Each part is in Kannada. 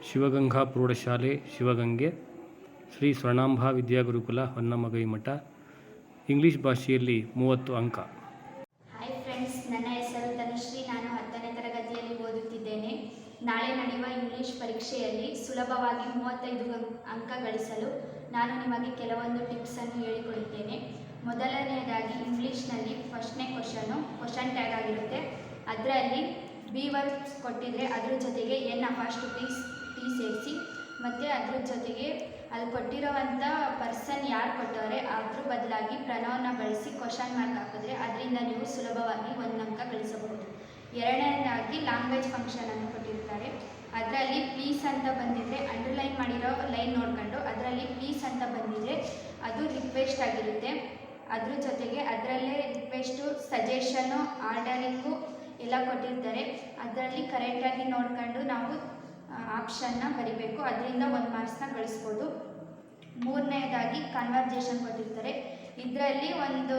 ಶಿವಗಂಗಾ ಪ್ರೌಢಶಾಲೆ ಶಿವಗಂಗೆ, ಶ್ರೀ ಸ್ವರ್ಣಾಂಬಾ ವಿದ್ಯಾಗುರುಕುಲ ಹೊನ್ನಮಗೈ ಮಠ. ಇಂಗ್ಲೀಷ್ ಭಾಷೆಯಲ್ಲಿ 30 ಅಂಕ. ಹಾಯ್ ಫ್ರೆಂಡ್ಸ್, ನನ್ನ ಹೆಸರು ತನುಶ್ರೀ. ನಾನು 10ನೇ ತರಗತಿಯಲ್ಲಿ ಓದುತ್ತಿದ್ದೇನೆ. ನಾಳೆ ನಡೆಯುವ ಇಂಗ್ಲೀಷ್ ಪರೀಕ್ಷೆಯಲ್ಲಿ ಸುಲಭವಾಗಿ 35 ಅಂಕ ಗಳಿಸಲು ನಾನು ನಿಮಗೆ ಕೆಲವೊಂದು ಟಿಪ್ಸನ್ನು ಹೇಳಿಕೊಡುತ್ತೇನೆ. ಮೊದಲನೆಯದಾಗಿ ಇಂಗ್ಲೀಷ್ನಲ್ಲಿ ಫಸ್ಟ್ನೇ ಕ್ವಶನ್ ಟ್ಯಾಗ್ ಆಗಿರುತ್ತೆ. ಅದರಲ್ಲಿ ಬಿ ವರ್ಬ್ಸ್ ಕೊಟ್ಟಿದ್ರೆ ಅದ್ರ ಜೊತೆಗೆ ಎನ್ ಅಪಾಸ್ಟ್ರಫಿ ಟಿ ಸೇರಿಸಿ, ಮತ್ತು ಅದ್ರ ಜೊತೆಗೆ ಅಲ್ಲಿ ಕೊಟ್ಟಿರೋವಂಥ ಪರ್ಸನ್ ಯಾರು ಕೊಟ್ಟವ್ರೆ ಅದ್ರ ಬದಲಾಗಿ ಪ್ರನೌನ್ನ ಬಳಸಿ ಕ್ವಶನ್ ಮಾರ್ಕ್ ಹಾಕಿದ್ರೆ ಅದರಿಂದ ನೀವು ಸುಲಭವಾಗಿ 1 ಅಂಕ ಗಳಿಸಬಹುದು. ಎರಡನೇದಾಗಿ ಲ್ಯಾಂಗ್ವೇಜ್ ಫಂಕ್ಷನನ್ನು ಕೊಟ್ಟಿರ್ತಾರೆ. ಅದರಲ್ಲಿ ಪ್ಲೀಸ್ ಅಂತ ಬಂದಿದ್ರೆ ಅಂಡರ್ಲೈನ್ ಮಾಡಿರೋ ಲೈನ್ ನೋಡ್ಕೊಂಡು ಅದರಲ್ಲಿ ಪ್ಲೀಸ್ ಅಂತ ಬಂದಿದ್ರೆ ಅದು ರಿಕ್ವೆಸ್ಟ್ ಆಗಿರುತ್ತೆ. ಅದ್ರ ಜೊತೆಗೆ ಅದರಲ್ಲೇ ರಿಕ್ವೆಸ್ಟು, ಸಜೆಷನ್ನು, ಆರ್ಡರಿಂಗು ಎಲ್ಲ ಕೊಟ್ಟಿರ್ತಾರೆ. ಅದರಲ್ಲಿ ಕರೆಕ್ಟಾಗಿ ನೋಡ್ಕೊಂಡು ನಾವು ಆಪ್ಷನ್ನ ಬರಿಬೇಕು. ಅದರಿಂದ 1 ಮಾರ್ಕ್ಸ್ನ ಗಳಿಸ್ಬೋದು. ಮೂರನೇದಾಗಿ ಕನ್ವರ್ಜೇಷನ್ ಕೊಟ್ಟಿರ್ತಾರೆ. ಇದರಲ್ಲಿ ಒಂದು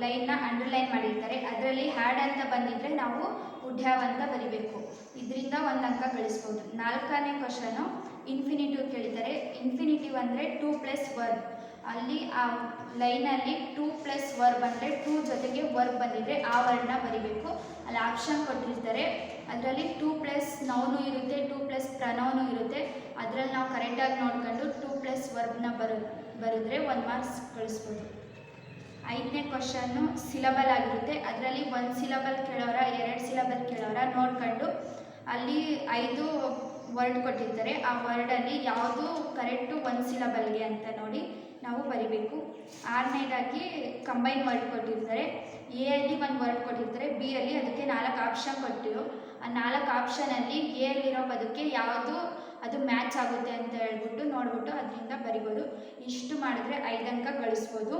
ಲೈನ್ನ ಅಂಡರ್ಲೈನ್ ಮಾಡಿರ್ತಾರೆ. ಅದರಲ್ಲಿ ಹ್ಯಾಡ್ ಅಂತ ಬಂದಿದ್ದರೆ ನಾವು ವುಡ್ ಹ್ಯಾವ್ ಅಂತ ಬರಿಬೇಕು. ಇದರಿಂದ 1 ಅಂಕ ಗಳಿಸ್ಬೋದು. 4ನೇ ಕ್ವಶನು ಇನ್ಫಿನಿಟಿವ್ ಕೇಳಿದ್ದಾರೆ. ಇನ್ಫಿನಿಟಿವ್ ಅಂದರೆ 2+ ವರ್ಬ್. ಅಲ್ಲಿ ಆ ಲೈನಲ್ಲಿ 2+ ವರ್ಬ್ ಅಂದರೆ 2 ಜೊತೆಗೆ ವರ್ಬ್ ಬಂದಿದ್ದರೆ ಆ ವರ್ಡ್ನ ಬರಿಬೇಕು. ಅಲ್ಲಿ ಆಪ್ಷನ್ ಕೊಟ್ಟಿರ್ತಾರೆ. ಅದರಲ್ಲಿ 2+ ನೌನು ಇರುತ್ತೆ, 2+ ಪ್ರನೌನು ಇರುತ್ತೆ. ಅದರಲ್ಲಿ ನಾವು ಕರೆಕ್ಟಾಗಿ ನೋಡ್ಕೊಂಡು 2+ ವರ್ಬ್ನ ಬರೆದ್ರೆ 1 ಮಾರ್ಕ್ಸ್ ಗಳಿಸ್ಬೋದು. 5ನೇ ಕ್ವಶನ್ನು ಸಿಲಬಲ್ ಆಗಿರುತ್ತೆ. ಅದರಲ್ಲಿ 1 ಸಿಲಬಲ್ ಕೇಳೋರ 2 ಸಿಲಬಲ್ ಕೇಳೋರ ನೋಡ್ಕೊಂಡು ಅಲ್ಲಿ 5 ವರ್ಡ್ ಕೊಟ್ಟಿರ್ತಾರೆ. ಆ ವರ್ಡಲ್ಲಿ ಯಾವುದು ಕರೆಕ್ಟು 1 ಸಿಲಬಲ್ಗೆ ಅಂತ ನೋಡಿ ನಾವು ಬರಿಬೇಕು. 6ನೇದಾಗಿ ಕಂಬೈನ್ ವರ್ಡ್ ಕೊಟ್ಟಿರ್ತಾರೆ. ಎ ಅಲ್ಲಿ 1 ವರ್ಡ್ ಕೊಟ್ಟಿರ್ತಾರೆ, ಬಿ ಅಲ್ಲಿ ಅದಕ್ಕೆ 4 ಆಪ್ಷನ್ ಕೊಟ್ಟಿರೋ ಆ 4 ಆಪ್ಷನಲ್ಲಿ ಎ ಅಲ್ಲಿರೋ ಪದಕ್ಕೆ ಯಾವುದು ಅದು ಮ್ಯಾಚ್ ಆಗುತ್ತೆ ಅಂತ ಹೇಳ್ಬಿಟ್ಟು ನೋಡ್ಬಿಟ್ಟು ಅದರಿಂದ ಬರಿಬೋದು. ಇಷ್ಟು ಮಾಡಿದ್ರೆ 5 ಅಂಕ ಗಳಿಸ್ಬೋದು.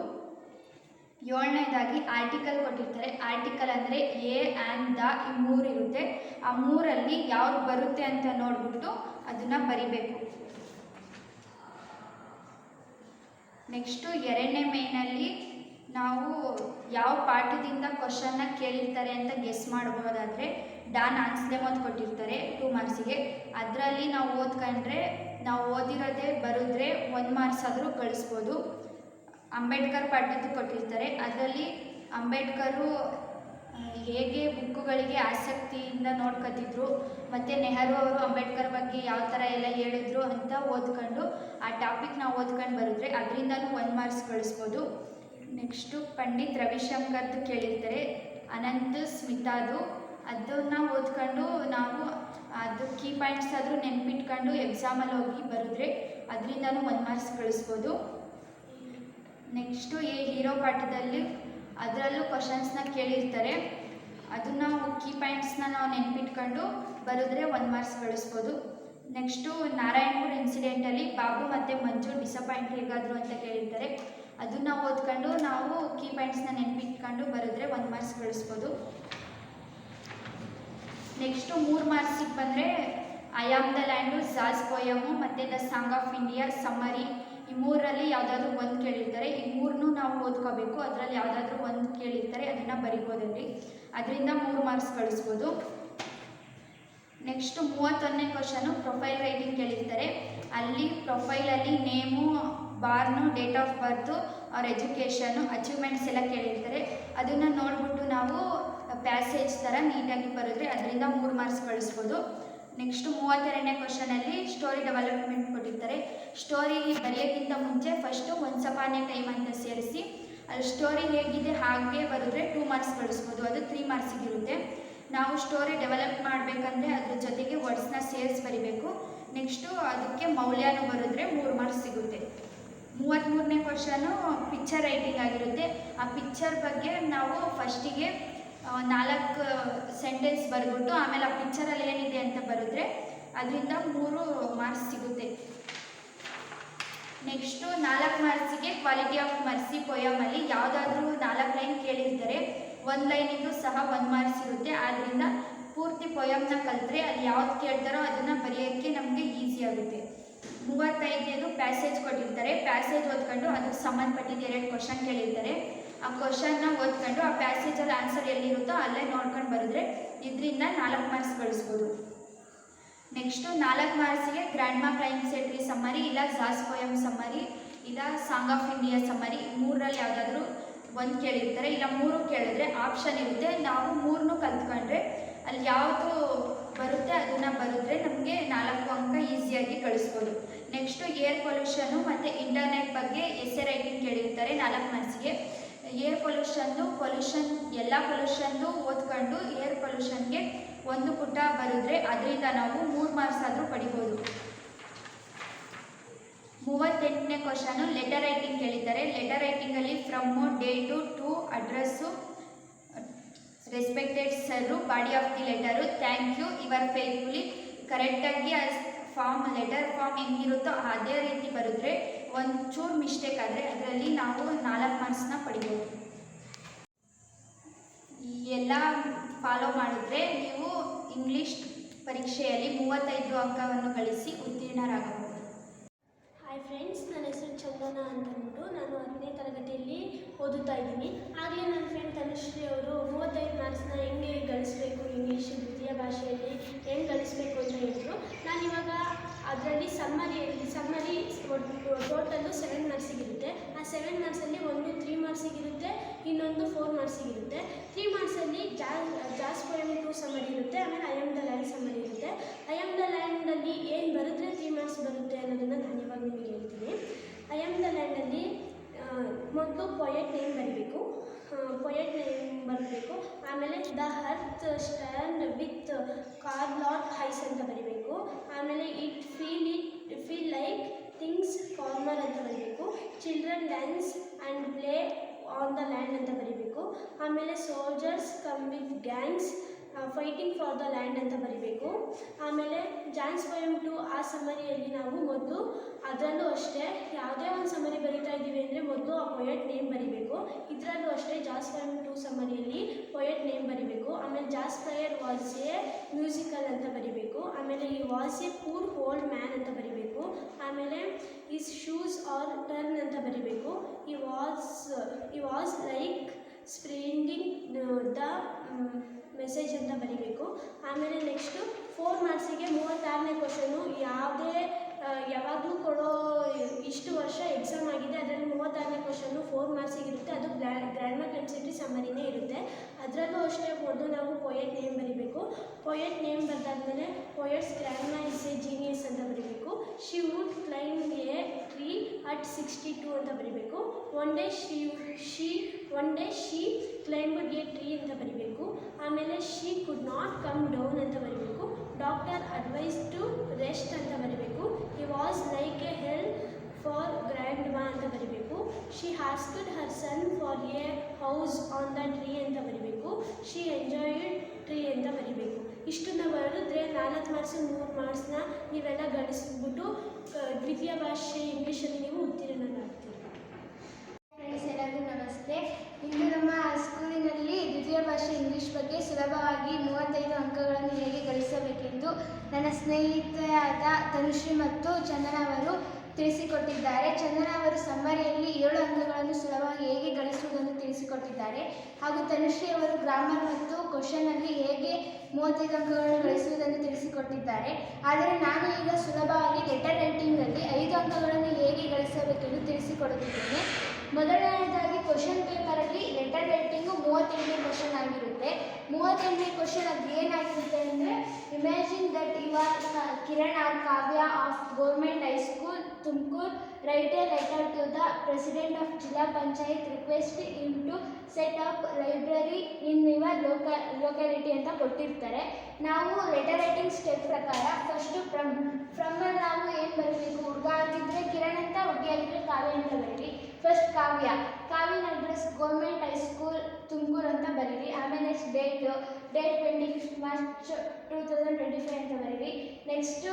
7ನೇದಾಗಿ ಆರ್ಟಿಕಲ್ ಕೊಟ್ಟಿರ್ತಾರೆ. ಆರ್ಟಿಕಲ್ ಅಂದರೆ ಎ ಆ್ಯಂಡ್ ದ ಈ 3 ಇರುತ್ತೆ. ಆ 3ರಲ್ಲಿ ಯಾವ್ದು ಬರುತ್ತೆ ಅಂತ ನೋಡ್ಬಿಟ್ಟು ಅದನ್ನು ಬರಿಬೇಕು. ನೆಕ್ಸ್ಟು 2ನೇ ಮೇನಲ್ಲಿ ನಾವು ಯಾವ ಪಾಠದಿಂದ ಕ್ವಶನ್ನ ಕೇಳಿರ್ತಾರೆ ಅಂತ ಗೆಸ್ ಮಾಡ್ಬೋದಾದರೆ ಡಾನ್ ಆನ್ಸ್ಲೆಮ್ ಅಂತ ಕೊಟ್ಟಿರ್ತಾರೆ 2 ಮಾರ್ಕ್ಸಿಗೆ. ಅದರಲ್ಲಿ ನಾವು ಓದ್ಕೊಂಡ್ರೆ ನಾವು ಓದಿರೋದೇ ಬರೆದ್ರೆ 1 ಮಾರ್ಕ್ಸ್ ಆದರೂ ಗಳಿಸ್ಬೋದು. ಅಂಬೇಡ್ಕರ್ ಪಾಠದ್ದು ಕೊಟ್ಟಿರ್ತಾರೆ. ಅದರಲ್ಲಿ ಅಂಬೇಡ್ಕರು ಹೇಗೆ ಬುಕ್ಕುಗಳಿಗೆ ಆಸಕ್ತಿಯಿಂದ ನೋಡ್ಕೊತಿದ್ರು, ಮತ್ತು ನೆಹರು ಅವರು ಅಂಬೇಡ್ಕರ್ ಬಗ್ಗೆ ಯಾವ ಥರ ಎಲ್ಲ ಹೇಳಿದ್ರು ಅಂತ ಓದ್ಕೊಂಡು ಆ ಟಾಪಿಕ್ ನಾವು ಓದ್ಕೊಂಡು ಬರೆದ್ರೆ ಅದರಿಂದನೂ 1 ಮಾರ್ಕ್ಸ್ ಗಳಿಸ್ಬೋದು. ನೆಕ್ಸ್ಟು ಪಂಡಿತ್ ರವಿಶಂಕರ್ದು ಕೇಳಿರ್ತಾರೆ, ಅನಂತ್ ಸ್ಮಿತಾದು. ಅದನ್ನು ಓದ್ಕೊಂಡು ನಾವು ಅದು ಕೀ ಪಾಯಿಂಟ್ಸ್ ಆದರೂ ನೆನ್ಪಿಟ್ಕೊಂಡು ಎಕ್ಸಾಮಲ್ಲಿ ಹೋಗಿ ಬರೆದ್ರೆ ಅದರಿಂದನೂ 1 ಮಾರ್ಕ್ಸ್ ಗಳಿಸ್ಬೋದು. ನೆಕ್ಸ್ಟು ಹೀರೋ ಪಾಠದಲ್ಲಿ ಅದರಲ್ಲೂ ಕ್ವಶನ್ಸ್ನ ಕೇಳಿರ್ತಾರೆ. ಅದನ್ನು ಕೀ ಪಾಯಿಂಟ್ಸ್ನ ನಾವು ನೆನ್ಪಿಟ್ಕೊಂಡು ಬರೆದ್ರೆ 1 ಮಾರ್ಕ್ಸ್ ಗಳಿಸ್ಬೋದು. ನೆಕ್ಸ್ಟು ನಾರಾಯಣಪುರ ಇನ್ಸಿಡೆಂಟಲ್ಲಿ ಬಾಬು ಮತ್ತು ಮಂಜು ಡಿಸಪಾಯಿಂಟ್ ಹೇಗಾದರು ಅಂತ ಕೇಳಿರ್ತಾರೆ. ಅದನ್ನು ಓದ್ಕೊಂಡು ನಾವು ಕೀ ಪಾಯಿಂಟ್ಸ್ನ ನೆನ್ಪಿಟ್ಕೊಂಡು ಬರೆದ್ರೆ 1 ಮಾರ್ಕ್ಸ್ ಗಳಿಸ್ಬೋದು. ನೆಕ್ಸ್ಟು 3 ಮಾರ್ಕ್ಸಿಗೆ ಬಂದರೆ ಐ ಆಮ್ ದ ಲ್ಯಾಂಡು, ಜಾಸ್ ಪೋಯಮು ಮತ್ತು the song of India summary, ಈ 3ರಲ್ಲಿ ಯಾವುದಾದ್ರೂ 1 ಕೇಳಿರ್ತಾರೆ. ಈ 3ನೂ ನಾವು ಓದ್ಕೋಬೇಕು. ಅದರಲ್ಲಿ ಯಾವುದಾದ್ರೂ 1 ಕೇಳಿರ್ತಾರೆ ಅದನ್ನು ಬರಿಬೋದಲ್ಲಿ. ಅದರಿಂದ 3 ಮಾರ್ಕ್ಸ್ ಗಳಿಸ್ಬೋದು. ನೆಕ್ಸ್ಟು 31ನೇ ಕ್ವಶನು ಪ್ರೊಫೈಲ್ ರೈಟಿಂಗ್ ಕೇಳಿರ್ತಾರೆ. ಅಲ್ಲಿ ಪ್ರೊಫೈಲಲ್ಲಿ name, born, date of birth, ಅವ್ರ ಎಜುಕೇಷನು, ಅಚೀವ್ಮೆಂಟ್ಸ್ ಎಲ್ಲ ಕೇಳಿರ್ತಾರೆ. ಅದನ್ನು ನೋಡಿಬಿಟ್ಟು ನಾವು ಪ್ಯಾಸೇಜ್ ಥರ ನೀಟಾಗಿ ಬರೆದ್ರೆ ಅದರಿಂದ 3 ಮಾರ್ಕ್ಸ್ ಗಳಿಸ್ಬೋದು. ನೆಕ್ಸ್ಟು 32ನೇ ಕ್ವಶನಲ್ಲಿ ಸ್ಟೋರಿ ಡೆವಲಪ್ಮೆಂಟ್ ಕೊಟ್ಟಿರ್ತಾರೆ. ಸ್ಟೋರಿ ಬರೆಯೋಕ್ಕಿಂತ ಮುಂಚೆ first once upon A time ಅಂತ ಸೇರಿಸಿ ಅಲ್ಲಿ ಸ್ಟೋರಿ ಹೇಗಿದೆ ಹಾಗೆ ಬರೆದ್ರೆ 2 ಮಾರ್ಕ್ಸ್ ಗಳಿಸ್ಬೋದು. ಅದು 3 ಮಾರ್ಕ್ಸಿಗಿರುತ್ತೆ. ನಾವು ಸ್ಟೋರಿ ಡೆವಲಪ್ ಮಾಡಬೇಕಂದ್ರೆ ಅದ್ರ ಜೊತೆಗೆ ವರ್ಡ್ಸ್ನ ಸೇರಿಸಿ ಬರಿಬೇಕು. ನೆಕ್ಸ್ಟು ಅದಕ್ಕೆ ಮೌಲ್ಯನೂ ಬರೆದ್ರೆ 3 ಮಾರ್ಕ್ಸ್ ಸಿಗುತ್ತೆ. 33ನೇ ಕ್ವಶನು ಪಿಕ್ಚರ್ ರೈಟಿಂಗ್ ಆಗಿರುತ್ತೆ. ಆ ಪಿಕ್ಚರ್ ಬಗ್ಗೆ ನಾವು ಫಸ್ಟಿಗೆ 4 ಸೆಂಟೆನ್ಸ್ ಬರೆದ್ಬಿಟ್ಟು ಆಮೇಲೆ ಆ ಪಿಕ್ಚರಲ್ಲಿ ಏನಿದೆ ಅಂತ ಬರೆದ್ರೆ ಅದರಿಂದ 3 ಮಾರ್ಕ್ಸ್ ಸಿಗುತ್ತೆ. ನೆಕ್ಸ್ಟು 4 ಮಾರ್ಕ್ಸಿಗೆ ಕ್ವಾಲಿಟಿ ಆಫ್ ಮರ್ಸಿ ಪೊಯಮಲ್ಲಿ ಯಾವುದಾದ್ರೂ 4 ಲೈನ್ ಕೇಳಿರ್ತಾರೆ. 1 ಲೈನಿಗೂ ಸಹ 1 ಮಾರ್ಕ್ಸ್ ಇರುತ್ತೆ. ಆದ್ದರಿಂದ ಪೂರ್ತಿ ಪೊಯಮ್ನ ಕಲಿತ್ರೆ ಅಲ್ಲಿ ಯಾವ್ದು ಕೇಳ್ತಾರೋ ಅದನ್ನು ಬರೆಯೋಕ್ಕೆ ನಮಗೆ ಈಸಿ ಆಗುತ್ತೆ. 35ನೇದು ಪ್ಯಾಸೇಜ್ ಕೊಟ್ಟಿರ್ತಾರೆ. ಪ್ಯಾಸೇಜ್ ಓದ್ಕೊಂಡು ಅದಕ್ಕೆ ಸಂಬಂಧಪಟ್ಟಿದ್ದು 2 ಕ್ವಶನ್ ಕೇಳಿರ್ತಾರೆ. ಆ ಕ್ವಶನ್ನ ಓದ್ಕೊಂಡು ಆ ಪ್ಯಾಸೇಜಲ್ಲಿ ಆನ್ಸರ್ ಎಲ್ಲಿರುತ್ತೋ ಅಲ್ಲೇ ನೋಡ್ಕೊಂಡು ಬರೆದ್ರೆ ಇದರಿಂದ 4 ಮಾರ್ಕ್ಸ್ ಗಳಿಸ್ಬೋದು. ನೆಕ್ಸ್ಟು 4 ಮಾರ್ಕ್ಸಿಗೆ ಗ್ರ್ಯಾಂಡ್ ಮಾ ಕ್ಲೈಮ್ ಸೆಟ್ರಿ ಸಮ್ಮರಿ, ಇಲ್ಲ ಜಾಸ್ ಪೋಯಮ್ ಸಮ್ಮರಿ, ಇಲ್ಲ ಸಾಂಗ್ ಆಫ್ ಇಂಡಿಯಾ ಸಮ್ಮರಿ, ಮೂರರಲ್ಲಿ ಯಾವುದಾದ್ರೂ ಒಂದು ಕೇಳಿರ್ತಾರೆ, ಇಲ್ಲ 3 ಕೇಳಿದ್ರೆ ಆಪ್ಷನ್ ಇರುತ್ತೆ. ನಾವು 3 ಕಲ್ತ್ಕೊಂಡ್ರೆ ಅಲ್ಲಿ ಯಾವುದು ಬರುತ್ತೆ ಅದನ್ನು ಬರೆದ್ರೆ ನಮಗೆ 4 ಅಂಕ ಈಸಿಯಾಗಿ ಗಳಿಸ್ಬೋದು. ನೆಕ್ಸ್ಟು ಏರ್ ಪೊಲ್ಯೂಷನು ಮತ್ತು ಇಂಟರ್ನೆಟ್ ಬಗ್ಗೆ ಎಸ್ಸೆ ರೈಟಿಂಗ್ ಕೇಳಿರ್ತಾರೆ 4 ಮಾರ್ಕ್ಸಿಗೆ. ಏರ್ ಪೊಲ್ಯೂಷನ್ ಎಲ್ಲ ಪೊಲ್ಯೂಷನ್ನು ಓದ್ಕೊಂಡು ಏರ್ ಪೊಲ್ಯೂಷನ್ಗೆ 1 ಪುಟ ಬರೆದ್ರೆ ಅದರಿಂದ ನಾವು 3 ಮಾರ್ಕ್ಸ್ ಆದರೂ ಪಡಿಬೋದು. 38ನೇ ಕ್ವಶನು ಲೆಟರ್ ರೈಟಿಂಗ್ ಕೇಳಿದ್ದಾರೆ. ಲೆಟರ್ ರೈಟಿಂಗಲ್ಲಿ from, date, to, address, respected sir, body of the letter, thank you, your faithfully. ಕರೆಕ್ಟಾಗಿ ಲೆಟರ್ ಫಾರ್ಮ್ ಹೆಂಗಿರುತ್ತೋ ಅದೇ ರೀತಿ ಬರೆದ್ರೆ ಒಂಚೂರು ಮಿಸ್ಟೇಕ್ ಆದರೆ ಅದರಲ್ಲಿ ನಾವು 4 ಮಾರ್ಕ್ಸ್ನ ಪಡಿಬೋದು. ಎಲ್ಲ ಫಾಲೋ ಮಾಡಿದ್ರೆ ನೀವು ಇಂಗ್ಲೀಷ್ ಪರೀಕ್ಷೆಯಲ್ಲಿ 35 ಅಂಕವನ್ನು ಗಳಿಸಿ ಉತ್ತೀರ್ಣರಾಗಬಹುದು. ಹಾಯ್ ಫ್ರೆಂಡ್ಸ್, ನನ್ನ ಹೆಸರು ಚಂದನ ಅಂತಂದ್ಬಿಟ್ಟು ನಾನು 10ನೇ ತರಗತಿಯಲ್ಲಿ ಓದುತ್ತಾ ಇದ್ದೀನಿ. ಆಗಲೇ ನನ್ನ ಫ್ರೆಂಡ್ ತನುಶ್ರೀ ಅವರು 35 ಮಾರ್ಕ್ಸ್ನ ಹೆಂಗೆ ಗಳಿಸಬೇಕು, ಇಂಗ್ಲೀಷ್ ದ್ವಿತೀಯ ಭಾಷೆಯಲ್ಲಿ ಹೆಂಗೆ ಗಳಿಸಬೇಕು ಅಂತ ಹೇಳಿದ್ರು. ನಾನಿವಾಗ ಅದರಲ್ಲಿ ಸಮ್ಮರಿ ಟೋಟಲ್ಲು 7 ಮಾರ್ಕ್ಸಿಗಿರುತ್ತೆ. ಆ 7 ಮಾರ್ಕ್ಸಲ್ಲಿ ಒಂದು 3 ಮಾರ್ಕ್ಸಿಗಿರುತ್ತೆ, ಇನ್ನೊಂದು 4 ಮಾರ್ಕ್ಸಿಗಿರುತ್ತೆ. 3 ಮಾರ್ಕ್ಸಲ್ಲಿ ಜಾಸ್ ಪೋಯಮ್ 2 ಸಮ್ಮರಿ ಇರುತ್ತೆ, ಆಮೇಲೆ I am the land summary ಇರುತ್ತೆ. ಐ ಆಮ್ ದ ಲ್ಯಾಂಡಲ್ಲಿ ಏನು ಬರೆದ್ರೆ 3 ಮಾರ್ಕ್ಸ್ ಬರುತ್ತೆ ಅನ್ನೋದನ್ನು ನಾನು ಇವಾಗ ನಿಮಗೆ ಹೇಳ್ತೀನಿ. ಐ ಆಮ್ ದ ಲ್ಯಾಂಡಲ್ಲಿ ಮೊದಲು ಪೊಯೆಟ್ ನೇಮ್ ಬರೀಬೇಕು, ಆಮೇಲೆ ದ ಹರ್ತ್ ಸ್ಟ್ಯಾಂಡ್ ವಿತ್ ಕಾರ್ಲಾಟ್ ಹೈಸ್ ಅಂತ ಬರೀಬೇಕು. ಆಮೇಲೆ ಫೀಲ್ ಲೈಕ್ ಥಿಂಗ್ಸ್ ಫಾರ್ಮರ್ ಅಂತ ಬರೀಬೇಕು. Children dance and play on the land ಅಂತ ಬರೀಬೇಕು. ಆಮೇಲೆ soldiers come with gangs fighting for the land ಅಂತ ಬರೀಬೇಕು. ಆಮೇಲೆ ಜಾನ್ಸ್ ಪೋಯಮ್ 2 ಆ ಸಮ್ಮರಿಯಲ್ಲಿ ನಾವು ಮೊದಲು ಅದರಲ್ಲೂ ಅಷ್ಟೇ ಯಾವುದೇ ಒಂದು ಸಮ್ಮರಿ ಬರಿತಾ ಇದ್ದೀವಿ ಅಂದರೆ ಮೊದಲು ಆ ಪೊಯೆಟ್ ನೇಮ್ ಬರೀಬೇಕು. ಇದರಲ್ಲೂ ಅಷ್ಟೇ ಜಾಸ್ ಪೋಯಮ್ 2 ಸಮ್ಮರಿಯಲ್ಲಿ ಪೊಯೆಟ್ ನೇಮ್ ಬರೀಬೇಕು. ಆಮೇಲೆ jazz player was A musical ಅಂತ ಬರೀಬೇಕು. ಆಮೇಲೆ ಈ was A poor old man ಅಂತ ಬರೀಬೇಕು. ಆಮೇಲೆ ಈಸ್ ಶೂಸ್ ಆರ್ ಟರ್ನ್ ಅಂತ ಬರೀಬೇಕು. ಈ ವಾಸ್ ಲೈಕ್ ಸ್ಪ್ರೆಂಡಿಂಗ್ ದ ಮೆಸೇಜ್ ಅಂತ ಬರೀಬೇಕು. ಆಮೇಲೆ ನೆಕ್ಸ್ಟು 4 ಮಾರ್ಕ್ಸಿಗೆ 36ನೇ ಕ್ವಶನು ಯಾವಾಗಲೂ ಕೊಡೋ ಇಷ್ಟು ವರ್ಷ ಎಕ್ಸಾಮ್ ಆಗಿದೆ ಅದರಲ್ಲಿ 36ನೇ ಕ್ವಶನು 4 ಮಾರ್ಕ್ಸಿಗಿರುತ್ತೆ. ಅದು ಗ್ರ್ಯಾಂಡ್ ಮಾ ಕ್ಲೈಮ್ ಸೆಟ್ರಿ ಸಮ್ಮರಿನೇ ಇರುತ್ತೆ. ಅದರಲ್ಲೂ ಅಷ್ಟೇ ಮೊದಲು ನಾವು ಪೊಯೆಟ್ ನೇಮ್ ಬರೀಬೇಕು. ಪೊಯೆಟ್ ನೇಮ್ ಬರೆದಾದ್ಮೇಲೆ poet's grandma is a genius ಅಂತ ಬರೀಬೇಕು. She would climb a tree at 62 ಅಂತ ಬರೀಬೇಕು. One day she climbed a tree ಅಂತ ಬರೀಬೇಕು. ಆಮೇಲೆ she could not come down ಅಂತ ಬರೀಬೇಕು. ಡಾಕ್ಟರ್ ಅಡ್ವೈಸ್ ಟು ರೆಸ್ಟ್ ಅಂತ ಬರೀಬೇಕು. He was like a help for grandma ಅಂತ ಬರೀಬೇಕು. She asked her son for a house on the tree ಅಂತ ಬರೀಬೇಕು. ಶಿ ಎಂಜಾಯ್ಡ್ ಟ್ರೀ ಅಂತ ಬರೀಬೇಕು. ಇಷ್ಟನ್ನು ಬರೆದ್ರೆ 4 ಮಾರ್ಕ್ಸ್ 3 ಮಾರ್ಕ್ಸ್ನ ನೀವೆಲ್ಲ ಗಳಿಸ್ಬಿಟ್ಟು ದ್ವಿತೀಯ ಭಾಷೆ ಇಂಗ್ಲೀಷಲ್ಲಿ ನೀವು ಉತ್ತೀರ್ಣರಾಗ್ತೀರಿ. ಫ್ರೆಂಡ್ಸ್, ಎಲ್ಲರಿಗೂ ನಮಸ್ತೆ. ಇಂದು ನಮ್ಮ ಸ್ಕೂಲಿನಲ್ಲಿ ದ್ವಿತೀಯ ಭಾಷೆ ಇಂಗ್ಲೀಷ್ ಬಗ್ಗೆ ಸುಲಭವಾಗಿ 35 ಅಂಕಗಳನ್ನು ಹೇಗೆ ಗಳಿಸಬೇಕೆಂದು ನನ್ನ ಸ್ನೇಹಿತೆಯಾದ ತನುಶ್ರೀ ಮತ್ತು ಚಂದನ ಅವರು ತಿಳಿಸಿಕೊಟ್ಟಿದ್ದಾರೆ. ಚಂದನ ಅವರು ಸಮ್ಮರಿಯಲ್ಲಿ 7 ಅಂಕಗಳನ್ನು ಸುಲಭವಾಗಿ ಹೇಗೆ ಗಳಿಸುವುದನ್ನು ತಿಳಿಸಿಕೊಟ್ಟಿದ್ದಾರೆ. ಹಾಗೂ ತನುಶ್ರೀ ಅವರು ಗ್ರಾಮರ್ ಮತ್ತು ಕ್ವಶನಲ್ಲಿ ಹೇಗೆ 35 ಅಂಕಗಳನ್ನು ಗಳಿಸುವುದನ್ನು ತಿಳಿಸಿಕೊಟ್ಟಿದ್ದಾರೆ. ಆದರೆ ನಾನು ಈಗ ಸುಲಭವಾಗಿ ಲೆಟರ್ ರೈಟಿಂಗಲ್ಲಿ 5 ಅಂಕಗಳನ್ನು ಹೇಗೆ ಗಳಿಸಬೇಕೆಂದು ತಿಳಿಸಿಕೊಡುತ್ತಿದ್ದೇನೆ. ಮೊದಲನೆಯದಾಗಿ ಕ್ವಶನ್ ಪೇಪರಲ್ಲಿ ಲೆಟರ್ ರೈಟಿಂಗು 38ನೇ ಕ್ವಶನ್ ಆಗಿರುತ್ತೆ. 38ನೇ ಕ್ವಶನ್ ಅದು ಏನಾಗಿರುತ್ತೆ ಅಂದರೆ, imagine that you are Kiran or Kavya of government high school Tumakuru, write a letter to the president of Zilla Panchayat request in to set up library in your locality ಅಂತ ಕೊಟ್ಟಿರ್ತಾರೆ. ನಾವು ಲೆಟರ್ ರೈಟಿಂಗ್ ಸ್ಟೆಪ್ ಪ್ರಕಾರ ಫಸ್ಟು ಫ್ರಮ್ಮಲ್ಲಿ ನಾವು ಏನು ಬರೀಬೇಕು, ಹುಡುಗ ಆಗಿದ್ದರೆ ಕಿರಣ್ ಅಂತ, ಹುಡುಗಿ ಆಗಿದ್ದರೆ ಕಾವ್ಯ ಅಂತ ಬರೀರಿ. ಫಸ್ಟ್ ಕಾವ್ಯನ ಅಡ್ರೆಸ್ ಗೌರ್ಮೆಂಟ್ ಹೈಸ್ಕೂಲ್ ತುಮಕೂರು ಅಂತ ಬರೀರಿ. ಆಮೇಲೆ ನೆಕ್ಸ್ಟ್ ಡೇಟ್ 25 ಮಾರ್ಚ್ 2025 ಅಂತ ಬರೀರಿ. ನೆಕ್ಸ್ಟು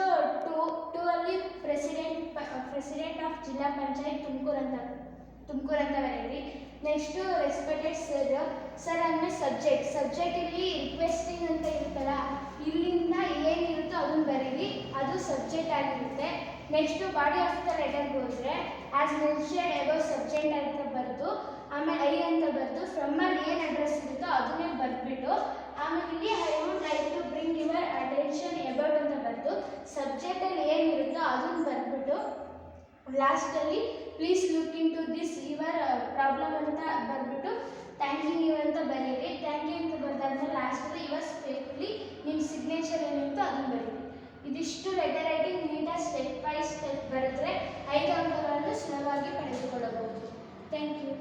ಟೂ ಅಲ್ಲಿ ಪ್ರೆಸಿಡೆಂಟ್ ಆಫ್ ಜಿಲ್ಲಾ ಪಂಚಾಯತ್ ತುಮಕೂರು ಅಂತ ಬರೀರಿ. ನೆಕ್ಸ್ಟು ರೆಸ್ಪೆಕ್ಟೆಡ್ ಸರ್ ಆಮೇಲೆ ಸಬ್ಜೆಕ್ಟ್ ಇಲ್ಲಿ ರಿಕ್ವೆಸ್ಟಿಂಗ್ ಅಂತ ಇರುತ್ತಲ್ಲ, ಇಲ್ಲಿಂದ ಏನಿರುತ್ತೋ ಅದನ್ನು ಬರೀರಿ, ಅದು ಸಬ್ಜೆಕ್ಟ್ ಆಗಿರುತ್ತೆ. ನೆಕ್ಸ್ಟು ಬಾಡಿ ಆಫ್ ದ ಲೆಟರ್ಗೆ ಹೋದರೆ ಆ್ಯಸ್ ಮೆನ್ಷನ್ಡ್ ಅಬೌವ್ ಸಬ್ಜೆಕ್ಟ್ ಅಂತ ಬರೆದು, ಆಮೇಲೆ ಐ ಅಂತ ಬರೆದು ಫ್ರಮ್ಮಲ್ಲಿ ಏನು ಅಡ್ರೆಸ್ ಇರುತ್ತೋ ಅದನ್ನೇ ಬರೆದ್ಬಿಟ್ಟು, ಆಮೇಲೆ ಇಲ್ಲಿ I would like to bring your attention about ಅಂತ ಬರೆದು ಸಬ್ಜೆಕ್ಟಲ್ಲಿ ಏನಿರುತ್ತೋ ಅದನ್ನು ಬರೆದ್ಬಿಟ್ಟು ಲಾಸ್ಟಲ್ಲಿ please look in to this your problem ಅಂತ ಬರೆದ್ಬಿಟ್ಟು ಥ್ಯಾಂಕಿಂಗ್ ಯು ಅಂತ ಬರೀರಿ. ಥ್ಯಾಂಕ್ ಯು ಅಂತ ಬರೆದಾದ್ಮೇಲೆ ಲಾಸ್ಟಲ್ಲಿ ಯುವರ್ಸ್ ಫೇಸ್ಫುಲಿ ನಿಮ್ಮ ಸಿಗ್ನೇಚರ್ ಏನಿರುತ್ತೋ ಅದನ್ನು ಬರೀರಿ. ಇದಿಷ್ಟು ಲೆಟರ್ ರೈಟಿಂಗ್ ನೀಟಾಗಿ ಸ್ಟೆಪ್ ಬೈ ಸ್ಟೆಪ್ ಬರೆದ್ರೆ 5 ಅಂಕಗಳನ್ನು ಸುಲಭವಾಗಿ ಪಡೆದುಕೊಳ್ಳಬಹುದು. Thank you.